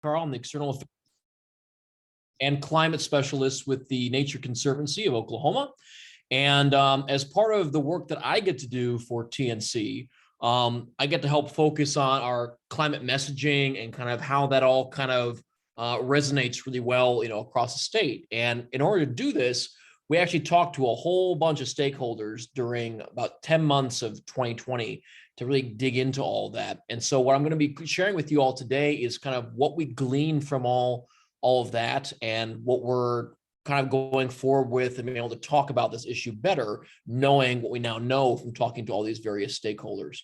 Karl. I'm the external affairs and climate specialist with the Nature Conservancy of Oklahoma. And as part of the work that I get to do for TNC, I get to help focus on our climate messaging and kind of how that all kind of resonates really well, across the state. And in order to do this, we actually talked to a whole bunch of stakeholders during about 10 months of 2020 to really dig into all that. And so what I'm going to be sharing with you all today is kind of what we gleaned from all of that and what we're kind of going forward with and being able to talk about this issue better, knowing what we now know from talking to all these various stakeholders.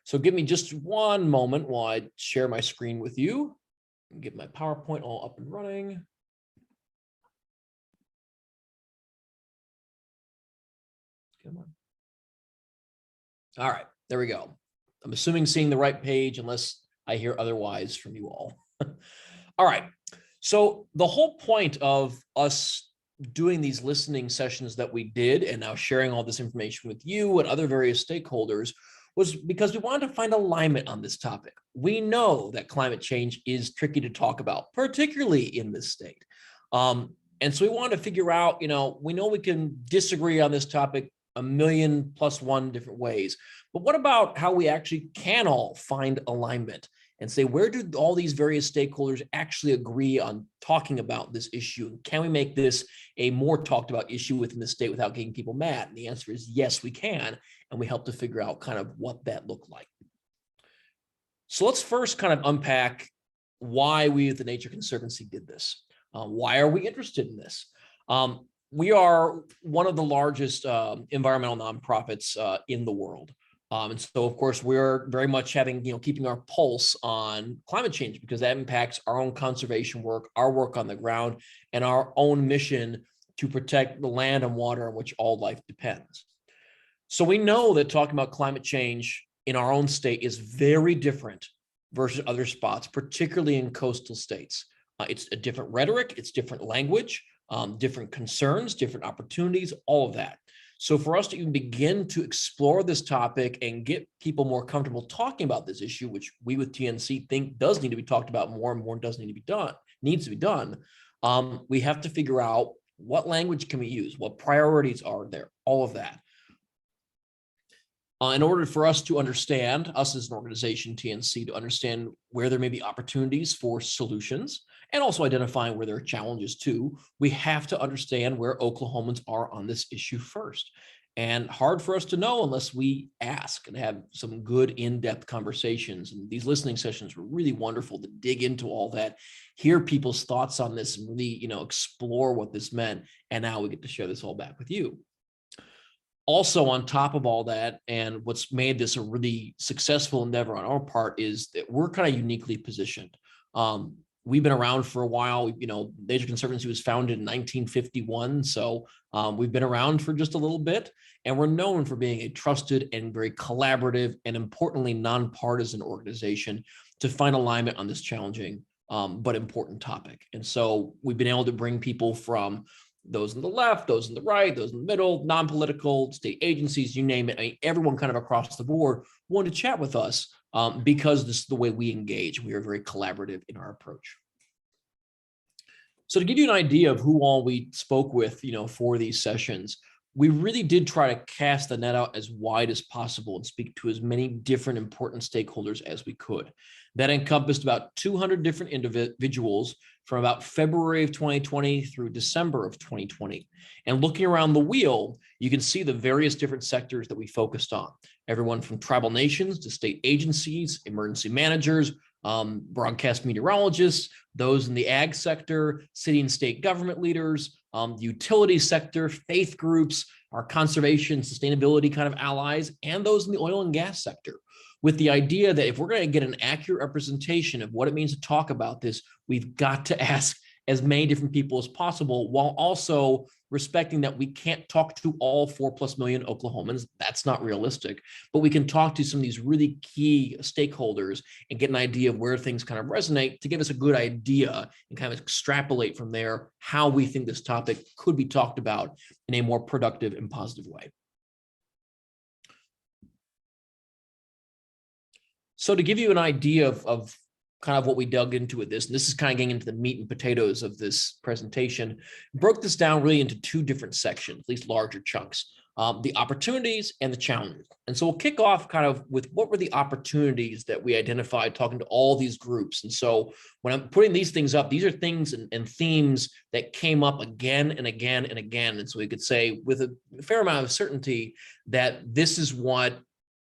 So give me just one moment while I share my screen with you and get my PowerPoint all up and running. Come on. All right, there we go. I'm assuming seeing the right page unless I hear otherwise from you all. All right. So the whole point of us doing these listening sessions that we did and now sharing all this information with you and other various stakeholders was because we wanted to find alignment on this topic. We know that climate change is tricky to talk about, particularly in this state. And so we wanted to figure out, we know we can disagree on this topic a million plus one different ways, but what about how we actually can all find alignment and say, where do all these various stakeholders actually agree on talking about this issue? And can we make this a more talked about issue within the state without getting people mad? And the answer is yes, we can. And we help to figure out kind of what that looked like. So let's first kind of unpack why we at the Nature Conservancy did this. Why are we interested in this? We are one of the largest environmental nonprofits in the world. And so, of course, we're very much having, keeping our pulse on climate change because that impacts our own conservation work, our work on the ground, and our own mission to protect the land and water on which all life depends. So we know that talking about climate change in our own state is very different versus other spots, particularly in coastal states. It's a different rhetoric, it's different language, different concerns, different opportunities, all of that. So for us to even begin to explore this topic and get people more comfortable talking about this issue, which we with TNC think does need to be talked about more and more does need to be done, needs to be done, we have to figure out what language can we use, what priorities are there, all of that. In order for us to understand, us as an organization, TNC, to understand where there may be opportunities for solutions and also identifying where there are challenges too, we have to understand where Oklahomans are on this issue first. And hard for us to know unless we ask and have some good in-depth conversations. And these listening sessions were really wonderful to dig into all that, hear people's thoughts on this and really, explore what this meant. And now we get to share this all back with you. Also, on top of all that, and what's made this a really successful endeavor on our part is that we're kind of uniquely positioned. We've been around for a while. Nature Conservancy was founded in 1951, so we've been around for just a little bit, and we're known for being a trusted and very collaborative and importantly nonpartisan organization to find alignment on this challenging but important topic. And so we've been able to bring people from those on the left, those on the right, those in the middle, non-political, state agencies, you name it. I mean, everyone kind of across the board wanted to chat with us because this is the way we engage. We are very collaborative in our approach. So to give you an idea of who all we spoke with, for these sessions, we really did try to cast the net out as wide as possible and speak to as many different important stakeholders as we could. That encompassed about 200 different individuals from about February of 2020 through December of 2020. And looking around the wheel, you can see the various different sectors that we focused on. Everyone from tribal nations to state agencies, emergency managers, broadcast meteorologists, those in the ag sector, city and state government leaders, the utility sector, faith groups, our conservation, sustainability kind of allies, and those in the oil and gas sector, with the idea that if we're going to get an accurate representation of what it means to talk about this, we've got to ask as many different people as possible, while also respecting that we can't talk to all 4+ million Oklahomans. That's not realistic, but we can talk to some of these really key stakeholders and get an idea of where things kind of resonate to give us a good idea and kind of extrapolate from there how we think this topic could be talked about in a more productive and positive way. So to give you an idea of kind of what we dug into with this, and this is kind of getting into the meat and potatoes of this presentation, broke this down really into two different sections, at least larger chunks, the opportunities and the challenges. And so we'll kick off kind of with what were the opportunities that we identified talking to all these groups. And so when I'm putting these things up, these are things and themes that came up again and again and again. And so we could say with a fair amount of certainty that this is what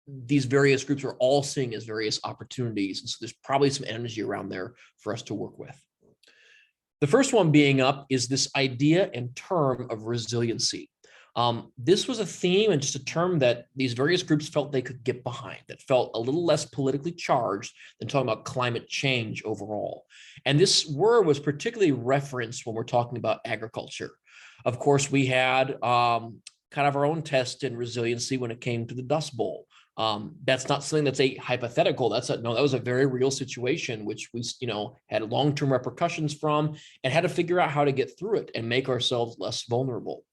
these various groups are all seeing as various opportunities. And so there's probably some energy around there for us to work with. The first one being up is this idea and term of resiliency. This was a theme and just a term that these various groups felt they could get behind, that felt a little less politically charged than talking about climate change overall. And this word was particularly referenced when we're talking about agriculture. Of course, we had kind of our own test in resiliency when it came to the Dust Bowl. That's not something that's a hypothetical. That was a very real situation, which we, had long-term repercussions from and had to figure out how to get through it and make ourselves less vulnerable.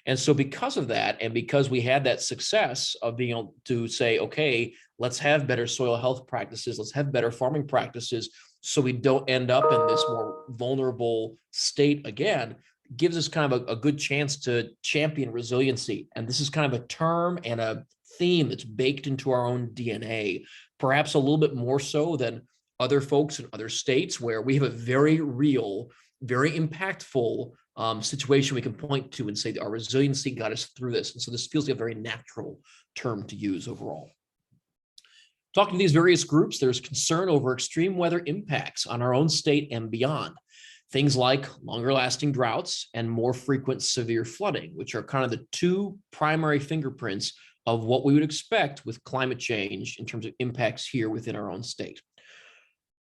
And so because of that, and because we had that success of being able to say, okay, let's have better soil health practices, let's have better farming practices, so we don't end up in this more vulnerable state again, gives us kind of a good chance to champion resiliency. And this is kind of a term and a theme that's baked into our own DNA, perhaps a little bit more so than other folks in other states where we have a very real, very impactful situation we can point to and say that our resiliency got us through this. And so this feels like a very natural term to use overall. Talking to these various groups, there's concern over extreme weather impacts on our own state and beyond. Things like longer lasting droughts and more frequent severe flooding, which are kind of the two primary fingerprints of what we would expect with climate change in terms of impacts here within our own state.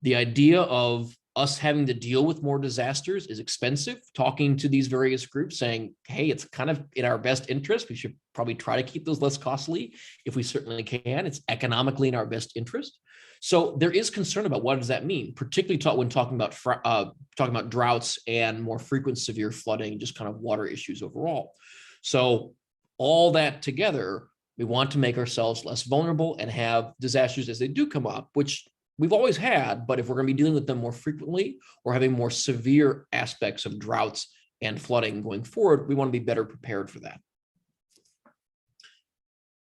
The idea of us having to deal with more disasters is expensive. Talking to these various groups saying, hey, it's kind of in our best interest. We should probably try to keep those less costly if we certainly can. It's economically in our best interest. So there is concern about what does that mean, particularly when talking about droughts and more frequent severe flooding, just kind of water issues overall. So all that together, we want to make ourselves less vulnerable and have disasters as they do come up, which we've always had, but if we're going to be dealing with them more frequently or having more severe aspects of droughts and flooding going forward, we want to be better prepared for that.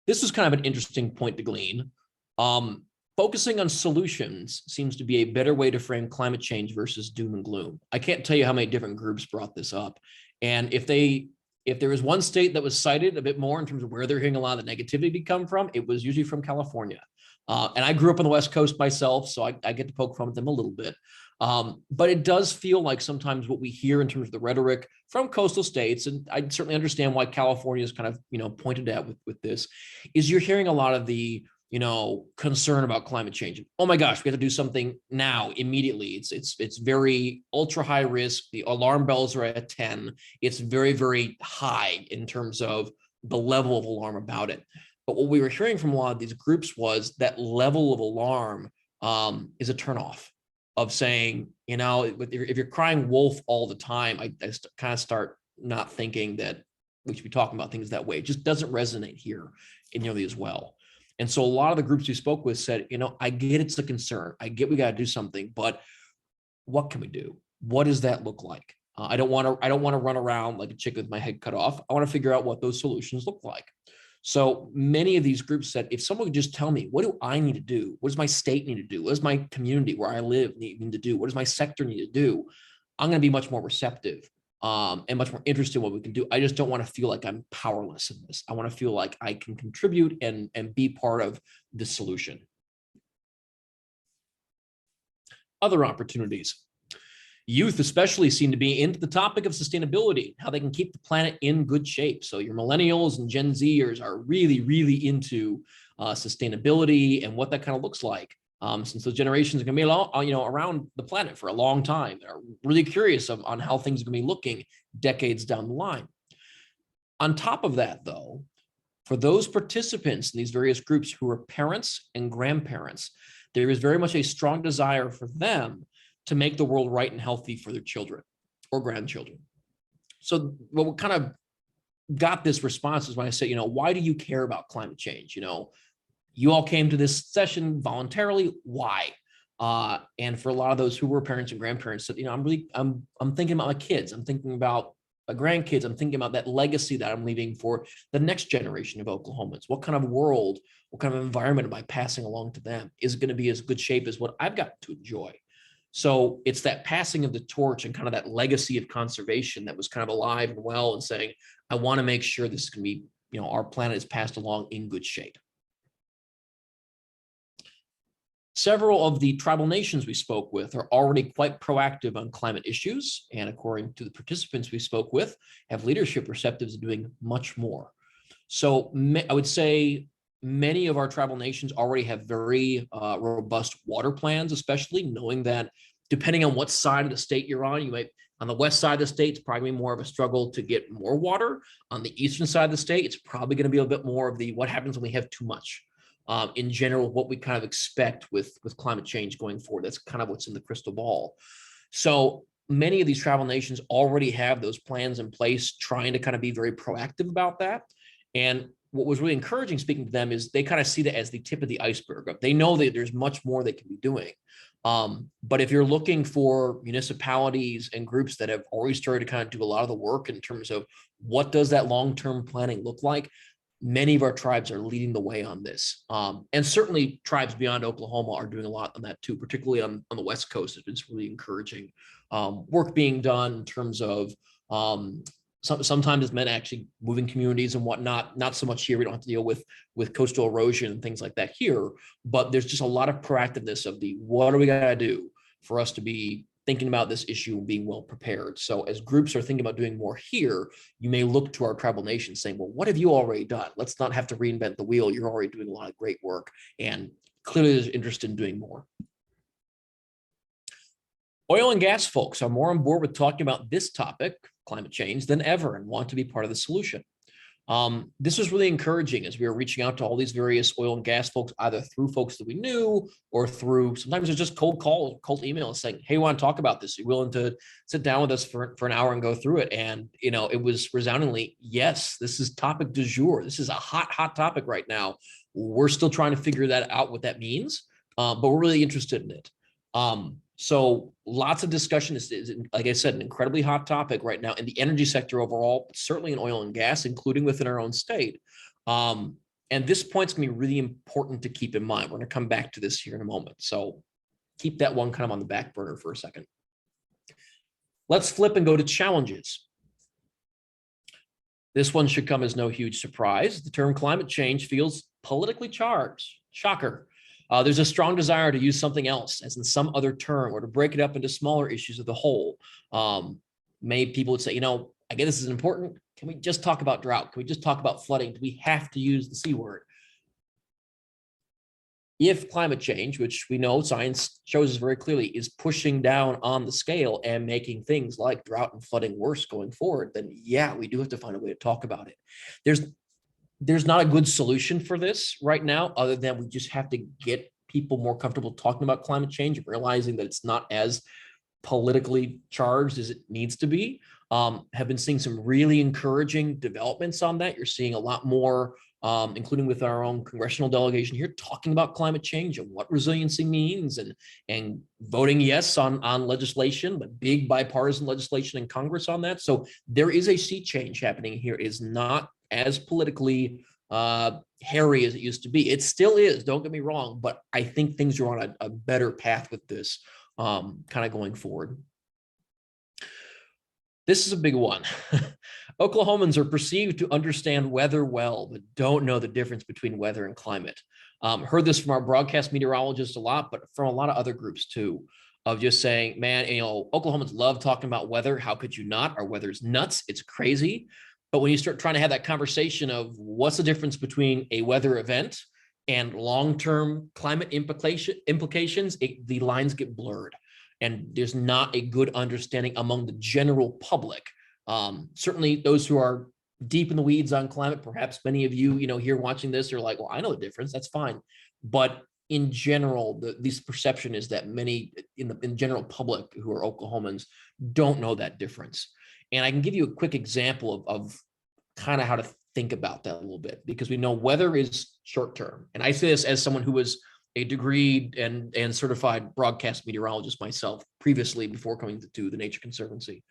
This is kind of an interesting point to glean. Focusing on solutions seems to be a better way to frame climate change versus doom and gloom. I can't tell you how many different groups brought this up. And if there was one state that was cited a bit more in terms of where they're hearing a lot of the negativity come from, it was usually from California. And I grew up on the West Coast myself, so I get to poke fun at them a little bit. But it does feel like sometimes what we hear in terms of the rhetoric from coastal states, and I certainly understand why California is kind of, pointed at with this, is you're hearing a lot of the, concern about climate change. Oh my gosh, we have to do something now, immediately. It's very ultra high risk. The alarm bells are at 10. It's very, very high in terms of the level of alarm about it. But what we were hearing from a lot of these groups was that level of alarm is a turnoff of saying, if you're crying wolf all the time, I kind of start not thinking that we should be talking about things that way. It just doesn't resonate here nearly as well. And so a lot of the groups we spoke with said, I get it's a concern. I get we got to do something, but what can we do? What does that look like? I don't want to run around like a chicken with my head cut off. I want to figure out what those solutions look like. So many of these groups said, if someone could just tell me, what do I need to do? What does my state need to do? What does my community where I live need to do? What does my sector need to do? I'm going to be much more receptive and much more interested in what we can do. I just don't want to feel like I'm powerless in this. I want to feel like I can contribute and be part of the solution. Other opportunities. Youth especially seem to be into the topic of sustainability, how they can keep the planet in good shape. So your millennials and Gen Zers are really, really into sustainability and what that kind of looks like. Since those generations are going to be around the planet for a long time, they're really curious on how things are going to be looking decades down the line. On top of that, though, for those participants in these various groups who are parents and grandparents, there is very much a strong desire for them to make the world right and healthy for their children or grandchildren. So what kind of got this response is when I said, why do you care about climate change? You all came to this session voluntarily. Why? And for a lot of those who were parents and grandparents said, I'm thinking about my kids. I'm thinking about my grandkids. I'm thinking about that legacy that I'm leaving for the next generation of Oklahomans. What kind of world, what kind of environment am I passing along to them? Is it going to be as good shape as what I've got to enjoy? So it's that passing of the torch and kind of that legacy of conservation that was kind of alive and well and saying, I want to make sure this can be, our planet is passed along in good shape. Several of the tribal nations we spoke with are already quite proactive on climate issues, and according to the participants we spoke with, have leadership receptives doing much more. So I would say many of our tribal nations already have very robust water plans, especially knowing that depending on what side of the state you're on, you might, on the west side of the state, it's probably more of a struggle to get more water. On the eastern side of the state, it's probably going to be a bit more of the what happens when we have too much. In general, what we kind of expect with climate change going forward. That's kind of what's in the crystal ball. So many of these tribal nations already have those plans in place, trying to kind of be very proactive about that. And what was really encouraging speaking to them is they kind of see that as the tip of the iceberg. They know that there's much more they can be doing. But if you're looking for municipalities and groups that have already started to kind of do a lot of the work in terms of what does that long-term planning look like, many of our tribes are leading the way on this. And certainly tribes beyond Oklahoma are doing a lot on that too, particularly on the West Coast. It's really encouraging work being done in terms of sometimes it's meant actually moving communities and whatnot. Not so much here. We don't have to deal with coastal erosion and things like that here, but there's just a lot of proactiveness of the what are we going to do for us to be thinking about this issue and being well prepared. So as groups are thinking about doing more here, you may look to our tribal nations saying, well, what have you already done? Let's not have to reinvent the wheel. You're already doing a lot of great work, and clearly there's interest in doing more. Oil and gas folks are more on board with talking about this topic, climate change, than ever and want to be part of the solution. This was really encouraging as we were reaching out to all these various oil and gas folks, either through folks that we knew or through, sometimes it's just cold emails saying, hey, we want to talk about this. Are you willing to sit down with us for an hour and go through it? And, it was resoundingly, yes, this is topic du jour. This is a hot topic right now. We're still trying to figure that out, what that means, but we're really interested in it. So lots of discussion is, like I said, an incredibly hot topic right now in the energy sector overall, certainly in oil and gas, including within our own state. And this point's going to be really important to keep in mind. We're going to come back to this here in a moment. So keep that one kind of on the back burner for a second. Let's flip and go to challenges. This one should come as no huge surprise. The term climate change feels politically charged. Shocker. There's a strong desire to use something else, as in some other term, or to break it up into smaller issues of the whole. Many people would say, I get this is important. Can we just talk about drought? Can we just talk about flooding? Do we have to use the C word? If climate change, which we know science shows us very clearly, is pushing down on the scale and making things like drought and flooding worse going forward, then yeah, we do have to find a way to talk about it. There's not a good solution for this right now, other than we just have to get people more comfortable talking about climate change and realizing that it's not as politically charged as it needs to be. Have been seeing some really encouraging developments on that. You're seeing a lot more, including with our own congressional delegation here, talking about climate change and what resiliency means, and voting yes on legislation, but big bipartisan legislation in Congress on that. So there is a sea change happening here. It is not as politically hairy as it used to be. It still is, don't get me wrong, but I think things are on a better path with this kind of going forward. This is a big one. Oklahomans are perceived to understand weather well, but don't know the difference between weather and climate. Heard this from our broadcast meteorologists a lot, but from a lot of other groups too, of just saying, man, Oklahomans love talking about weather. How could you not? Our weather's nuts. It's crazy. But when you start trying to have that conversation of what's the difference between a weather event and long-term climate implications, the lines get blurred. And there's not a good understanding among the general public. Certainly those who are deep in the weeds on climate, perhaps many of you, here watching this are like, well, I know the difference, that's fine. But in general, this perception is that many in general public who are Oklahomans don't know that difference. And I can give you a quick example of kind of how to think about that a little bit, because we know weather is short term. And I say this as someone who was a degreed and certified broadcast meteorologist myself previously before coming to the Nature Conservancy.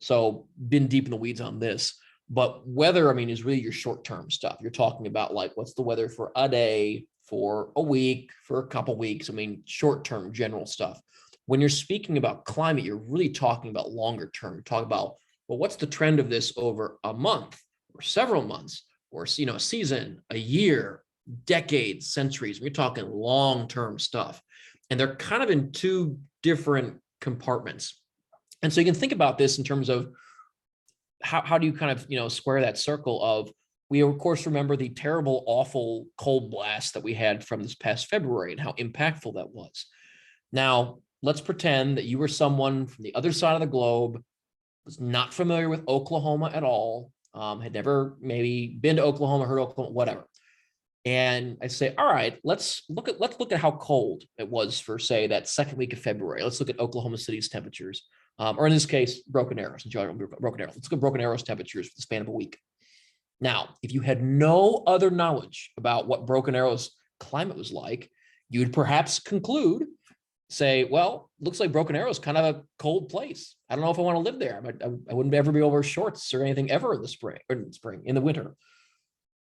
So been deep in the weeds on this. But weather, I mean, is really your short-term stuff. You're talking about like, what's the weather for a day, for a week, for a couple weeks. I mean, short-term general stuff. When you're speaking about climate, you're really talking about longer term. You're talking about, well, what's the trend of this over a month or several months or, you know, a season, a year, decades, centuries. We're talking long-term stuff. And they're kind of in two different compartments. And so you can think about this in terms of how do you kind of, you know, square that circle of, we of course remember the terrible, awful cold blast that we had from this past February and how impactful that was. Now, let's pretend that you were someone from the other side of the globe, was not familiar with Oklahoma at all, had never maybe been to Oklahoma, heard Oklahoma, whatever. And I say, all right, let's look at how cold it was for, say, that second week of February. Let's look at Oklahoma City's temperatures, or in this case, Broken Arrows. Broken Arrows. Let's look at Broken Arrows temperatures for the span of a week. Now, if you had no other knowledge about what Broken Arrow's climate was like, you'd perhaps conclude, say, well, looks like Broken Arrow is kind of a cold place. I don't know if I want to live there. I wouldn't ever be over shorts or anything ever in the spring, in the winter.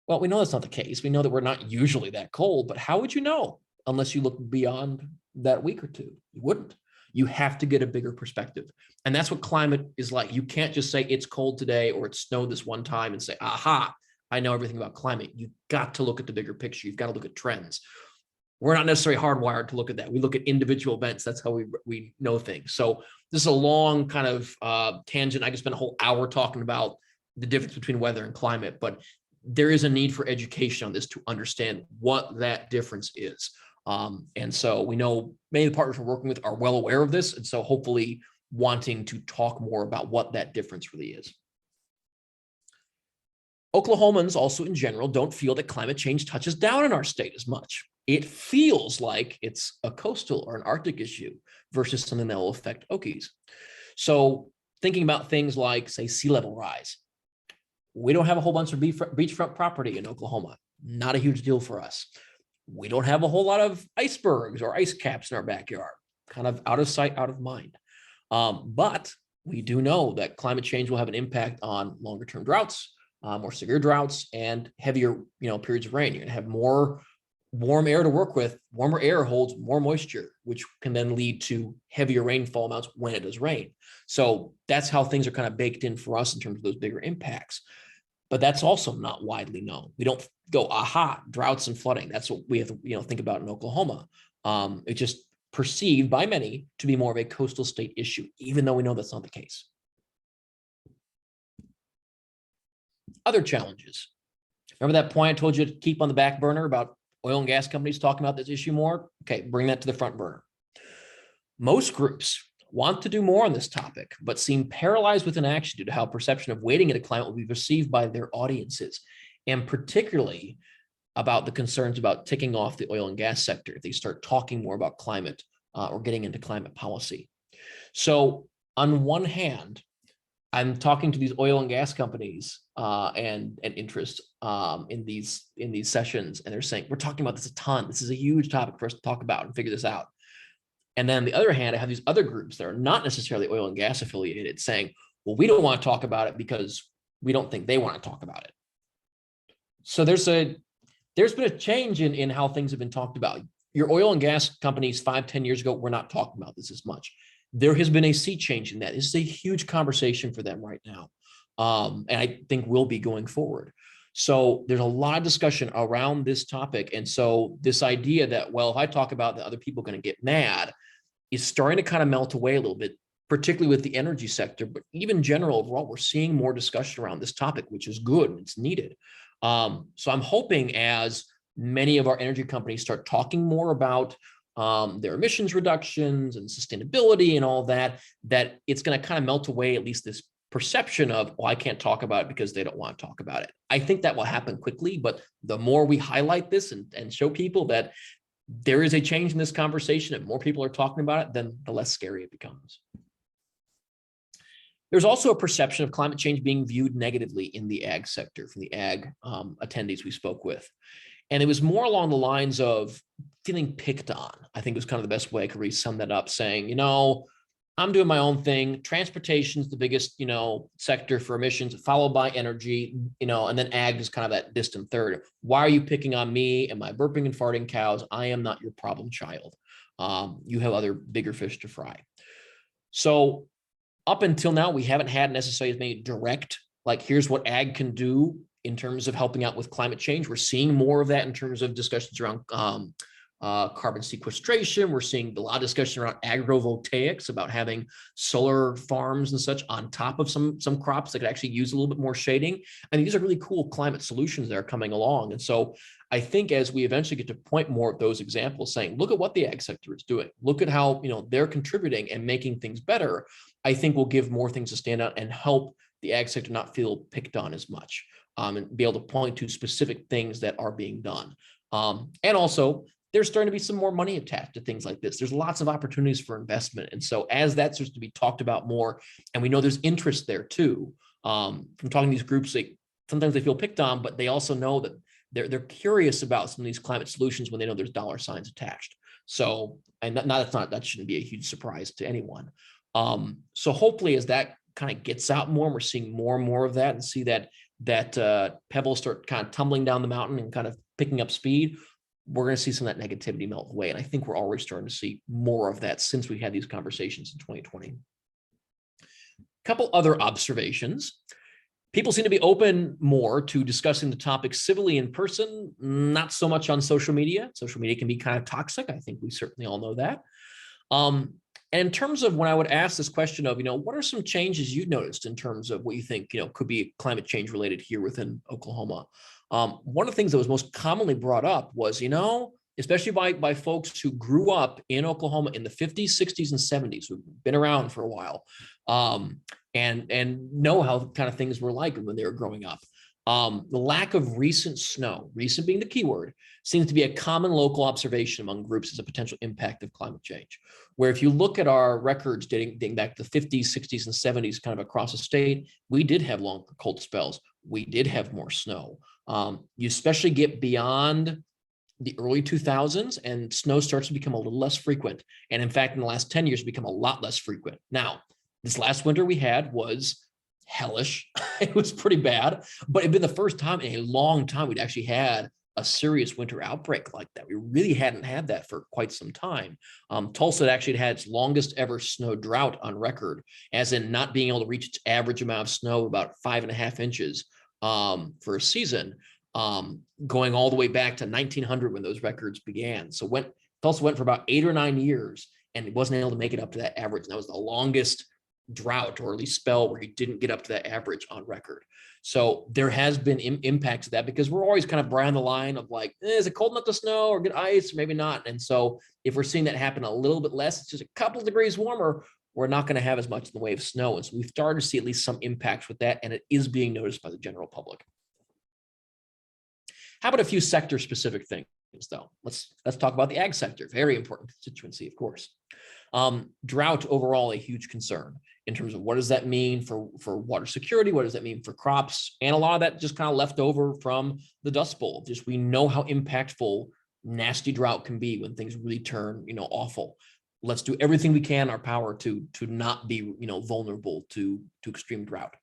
Well, we know that's not the case. We know that we're not usually that cold, but how would you know unless you look beyond that week or two? You wouldn't. You have to get a bigger perspective. And that's what climate is like. You can't just say it's cold today or it snowed this one time and say, aha, I know everything about climate. You've got to look at the bigger picture. You've got to look at trends. We're not necessarily hardwired to look at that. We look at individual events. That's how we know things. So this is a long kind of tangent. I could spend a whole hour talking about the difference between weather and climate, but there is a need for education on this to understand what that difference is. And so we know many of the partners we're working with are well aware of this. And so hopefully wanting to talk more about what that difference really is. Oklahomans also in general don't feel that climate change touches down in our state as much. It feels like it's a coastal or an Arctic issue versus something that will affect Okies. So thinking about things like, say, sea level rise. We don't have a whole bunch of beachfront property in Oklahoma. Not a huge deal for us. We don't have a whole lot of icebergs or ice caps in our backyard. Kind of out of sight, out of mind. But we do know that climate change will have an impact on longer term droughts, more severe droughts, and heavier, periods of rain. You're going to have more warm air to work with. Warmer air holds more moisture, which can then lead to heavier rainfall amounts when it does rain. So that's how things are kind of baked in for us in terms of those bigger impacts. But that's also not widely known. We don't go, aha, droughts and flooding. That's what we have to, think about in Oklahoma. It's just perceived by many to be more of a coastal state issue, even though we know that's not the case. Other challenges. Remember that point I told you to keep on the back burner about oil and gas companies talking about this issue more? Okay, bring that to the front burner. Most groups want to do more on this topic, but seem paralyzed with inaction due to how perception of waiting in a climate will be perceived by their audiences, and particularly about the concerns about ticking off the oil and gas sector if they start talking more about climate or getting into climate policy. So on one hand, I'm talking to these oil and gas companies and interests in these sessions, and they're saying, we're talking about this a ton. This is a huge topic for us to talk about and figure this out. And then on the other hand, I have these other groups that are not necessarily oil and gas affiliated saying, well, we don't want to talk about it because we don't think they want to talk about it. So there's been a change in how things have been talked about. Your oil and gas companies 5-10 years ago were not talking about this as much. There has been a sea change in that. This is a huge conversation for them right now. And I think will be going forward. So there's a lot of discussion around this topic. And so this idea that, well, if I talk about that, other people are going to get mad is starting to kind of melt away a little bit, particularly with the energy sector, but even general overall, we're seeing more discussion around this topic, which is good and it's needed. So I'm hoping as many of our energy companies start talking more about their emissions reductions and sustainability and all that, that it's going to kind of melt away at least this perception of, well, I can't talk about it because they don't want to talk about it. I think that will happen quickly, but the more we highlight this and show people that there is a change in this conversation and more people are talking about it, then the less scary it becomes. There's also a perception of climate change being viewed negatively in the ag sector from the ag attendees we spoke with. And it was more along the lines of feeling picked on. I think was kind of the best way I could really sum that up, saying, I'm doing my own thing. Transportation is the biggest, sector for emissions, followed by energy, and then ag is kind of that distant third. Why are you picking on me and my burping and farting cows? I am not your problem child. You have other bigger fish to fry. So up until now, we haven't had necessarily as many direct, like, here's what ag can do in terms of helping out with climate change. We're seeing more of that in terms of discussions around carbon sequestration. We're seeing a lot of discussion around agrovoltaics, about having solar farms and such on top of some crops that could actually use a little bit more shading. I mean, these are really cool climate solutions that are coming along. And so I think as we eventually get to point more of those examples, saying, look at what the ag sector is doing, look at how they're contributing and making things better, I think will give more things to stand out and help the ag sector not feel picked on as much, and be able to point to specific things that are being done. And also, there's starting to be some more money attached to things like this. There's lots of opportunities for investment. And so as that starts to be talked about more, and we know there's interest there too, from talking to these groups, sometimes they feel picked on, but they also know that they're curious about some of these climate solutions when they know there's dollar signs attached. So, and that shouldn't be a huge surprise to anyone. So hopefully as that kind of gets out more, and we're seeing more and more of that, and see that pebbles start kind of tumbling down the mountain and kind of picking up speed, we're going to see some of that negativity melt away. And I think we're already starting to see more of that since we had these conversations in 2020. A couple other observations. People seem to be open more to discussing the topic civilly in person, not so much on social media. Social media can be kind of toxic. I think we certainly all know that. And in terms of when I would ask this question of, what are some changes you noticed in terms of what you think, could be climate change related here within Oklahoma? One of the things that was most commonly brought up was, especially by folks who grew up in Oklahoma in the 50s, 60s, and 70s, who've been around for a while, and know how kind of things were like when they were growing up. The lack of recent snow, recent being the key word, seems to be a common local observation among groups as a potential impact of climate change. Where if you look at our records dating back to the 50s, 60s, and 70s, kind of across the state, we did have longer cold spells. We did have more snow. You especially get beyond the early 2000s, and snow starts to become a little less frequent. And in fact, in the last 10 years, it's become a lot less frequent. Now, this last winter we had was hellish. It was pretty bad, but it'd been the first time in a long time we'd actually had a serious winter outbreak like that. We really hadn't had that for quite some time. Tulsa actually had its longest ever snow drought on record, as in not being able to reach its average amount of snow, about 5.5 inches for a season, going all the way back to 1900 when those records began. So Tulsa went for about 8 or 9 years and it wasn't able to make it up to that average. And that was the longest drought, or at least spell, where he didn't get up to that average on record. So there has been impact to that, because we're always kind of on the line of like, is it cold enough to snow or get ice? Maybe not. And so if we're seeing that happen a little bit less, it's just a couple of degrees warmer, we're not going to have as much in the way of snow. And so we've started to see at least some impacts with that, and it is being noticed by the general public. How about a few sector specific things though? Let's talk about the ag sector. Very important constituency, of course. Drought overall, a huge concern in terms of what does that mean for water security? What does that mean for crops? And a lot of that just kind of left over from the Dust Bowl. Just, we know how impactful nasty drought can be when things really turn, awful. Let's do everything we can in our power to not be, vulnerable to extreme drought.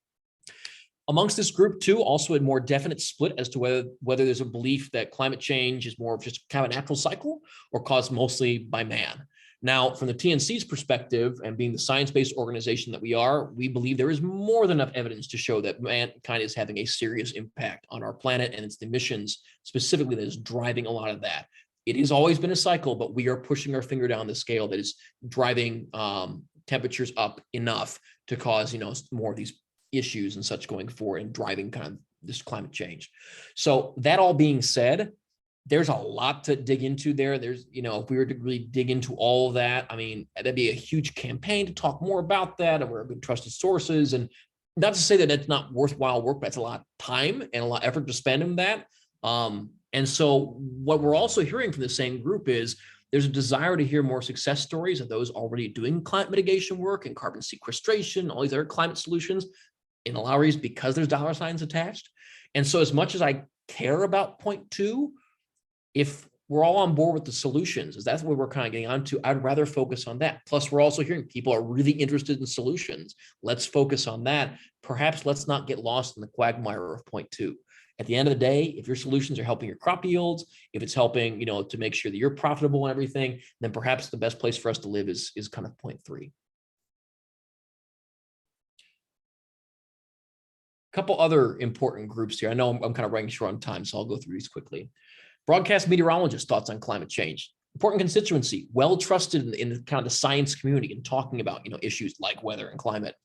Amongst this group too, also a more definite split as to whether there's a belief that climate change is more of just kind of a natural cycle or caused mostly by man. Now, from the TNC's perspective, and being the science-based organization that we are, we believe there is more than enough evidence to show that mankind is having a serious impact on our planet, and it's the emissions specifically that is driving a lot of that. It has always been a cycle, but we are pushing our finger down the scale that is driving temperatures up enough to cause, more of these issues and such going forward, and driving kind of this climate change. So that all being said, there's a lot to dig into there. There's, if we were to really dig into all of that, I mean, that'd be a huge campaign to talk more about that, and we're good trusted sources. And not to say that it's not worthwhile work, but it's a lot of time and a lot of effort to spend in that. And so what we're also hearing from the same group is there's a desire to hear more success stories of those already doing climate mitigation work and carbon sequestration, all these other climate solutions, in a lot of reasons because there's dollar signs attached. And so as much as I care about point two, if we're all on board with the solutions, is that's what we're kind of getting onto, I'd rather focus on that. Plus, we're also hearing people are really interested in solutions. Let's focus on that. Perhaps let's not get lost in the quagmire of point two. At the end of the day, if your solutions are helping your crop yields, if it's helping, to make sure that you're profitable and everything, then perhaps the best place for us to live is kind of point three. A couple other important groups here. I know I'm kind of running short on time, so I'll go through these quickly. Broadcast meteorologists' thoughts on climate change. Important constituency, well trusted in kind of the science community and talking about issues like weather and climate.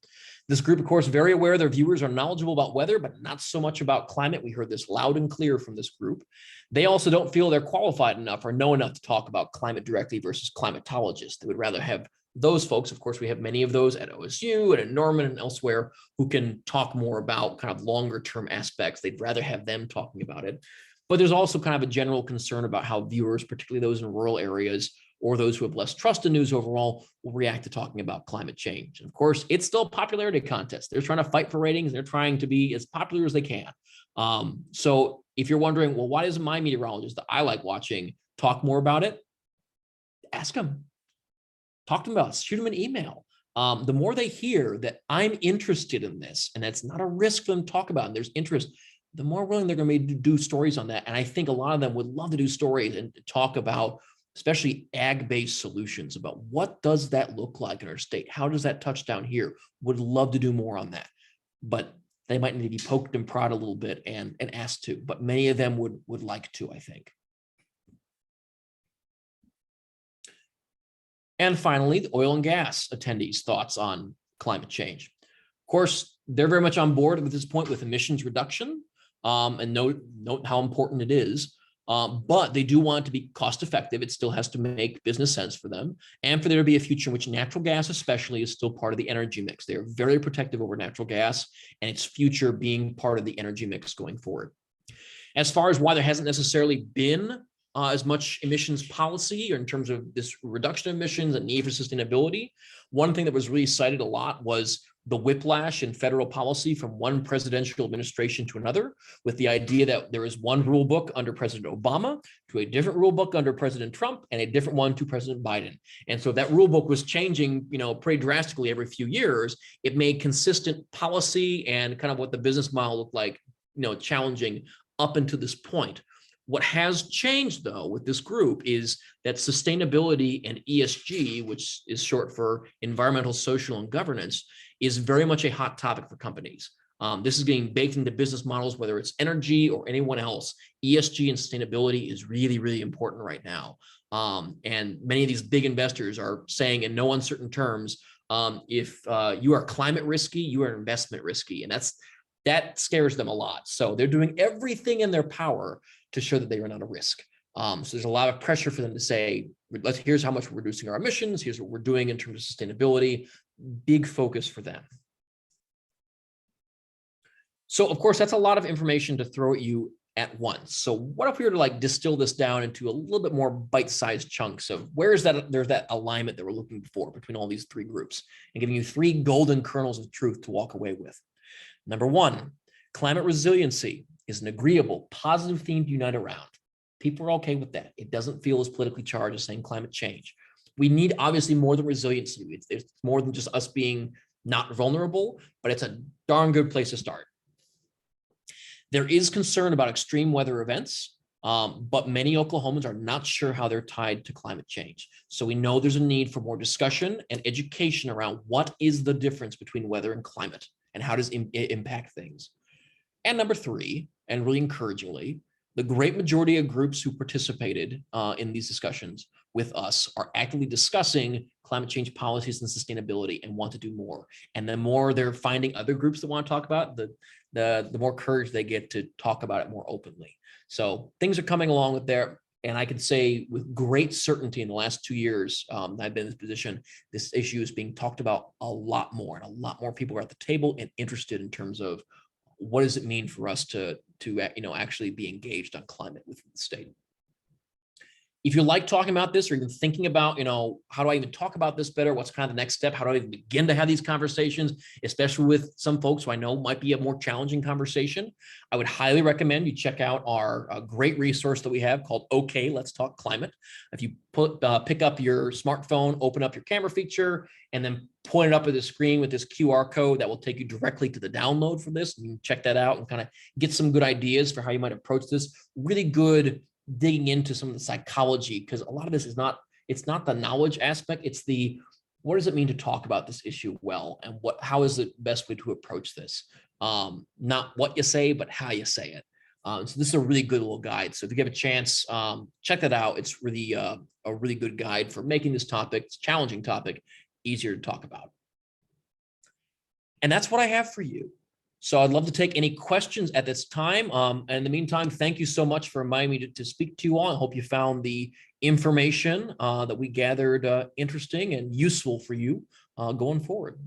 This group, of course, very aware their viewers are knowledgeable about weather, but not so much about climate. We heard this loud and clear from this group. They also don't feel they're qualified enough or know enough to talk about climate directly versus climatologists. They would rather have those folks. Of course, we have many of those at OSU and at Norman and elsewhere who can talk more about kind of longer term aspects. They'd rather have them talking about it. But there's also kind of a general concern about how viewers, particularly those in rural areas or those who have less trust in news overall, will react to talking about climate change. And of course, it's still a popularity contest. They're trying to fight for ratings. They're trying to be as popular as they can. So if you're wondering, well, why doesn't my meteorologist that I like watching talk more about it? Ask them. Talk to them about it. Shoot them an email. The more they hear that I'm interested in this, and that's not a risk for them to talk about, and there's interest, the more willing they're going to be to do stories on that. And I think a lot of them would love to do stories and talk about, especially ag-based solutions, about what does that look like in our state? How does that touch down here? Would love to do more on that. But they might need to be poked and prodded a little bit and asked to, but many of them would like to, I think. And finally, the oil and gas attendees' thoughts on climate change. Of course, they're very much on board at this point with emissions reduction, and note how important it is. But they do want it to be cost effective. It still has to make business sense for them, and for there to be a future in which natural gas especially is still part of the energy mix. They are very protective over natural gas and its future being part of the energy mix going forward. As far as why there hasn't necessarily been as much emissions policy or in terms of this reduction of emissions and need for sustainability, one thing that was really cited a lot was the whiplash in federal policy from one presidential administration to another, with the idea that there is one rule book under President Obama to a different rule book under President Trump and a different one to President Biden. And so that rule book was changing, pretty drastically every few years. It made consistent policy and kind of what the business model looked like, challenging up until this point. What has changed, though, with this group is that sustainability and ESG, which is short for environmental, social, and governance, is very much a hot topic for companies. This is getting baked into business models, whether it's energy or anyone else. ESG and sustainability is really, really important right now. And many of these big investors are saying in no uncertain terms, if you are climate risky, you are investment risky. And that scares them a lot. So they're doing everything in their power to show that they are not a risk. So there's a lot of pressure for them to say, here's how much we're reducing our emissions. Here's what we're doing in terms of sustainability. Big focus for them. So of course, that's a lot of information to throw at you at once. So what if we were to distill this down into a little bit more bite-sized chunks of there's that alignment that we're looking for between all these three groups, and giving you three golden kernels of truth to walk away with. Number one, climate resiliency is an agreeable, positive theme to unite around. People are okay with that. It doesn't feel as politically charged as saying climate change. We need obviously more than resiliency. It's more than just us being not vulnerable, but it's a darn good place to start. There is concern about extreme weather events, but many Oklahomans are not sure how they're tied to climate change. So we know there's a need for more discussion and education around what is the difference between weather and climate and how does it impact things. And number three, and really encouragingly, the great majority of groups who participated in these discussions with us are actively discussing climate change policies and sustainability and want to do more. And the more they're finding other groups that want to talk about, the more courage they get to talk about it more openly. So things are coming along with there. And I can say with great certainty in the last 2 years I've been in this position, this issue is being talked about a lot more, and a lot more people are at the table and interested in terms of what does it mean for us to actually be engaged on climate within the state. If you like talking about this, or even thinking about, how do I even talk about this better? What's kind of the next step? How do I even begin to have these conversations, especially with some folks who I know might be a more challenging conversation? I would highly recommend you check out our great resource that we have called OK, Let's Talk Climate. If you pick up your smartphone, open up your camera feature, and then point it up at the screen with this QR code, that will take you directly to the download for this. You can check that out and kind of get some good ideas for how you might approach this. Really good digging into some of the psychology, because a lot of this is it's not the knowledge aspect, it's the, what does it mean to talk about this issue well, and how is the best way to approach this? Not what you say, but how you say it. So this is a really good little guide. So if you get a chance, check that out. It's really a really good guide for making this topic, this challenging topic, easier to talk about. And that's what I have for you. So I'd love to take any questions at this time. And in the meantime, thank you so much for inviting me to speak to you all. I hope you found the information that we gathered interesting and useful for you going forward.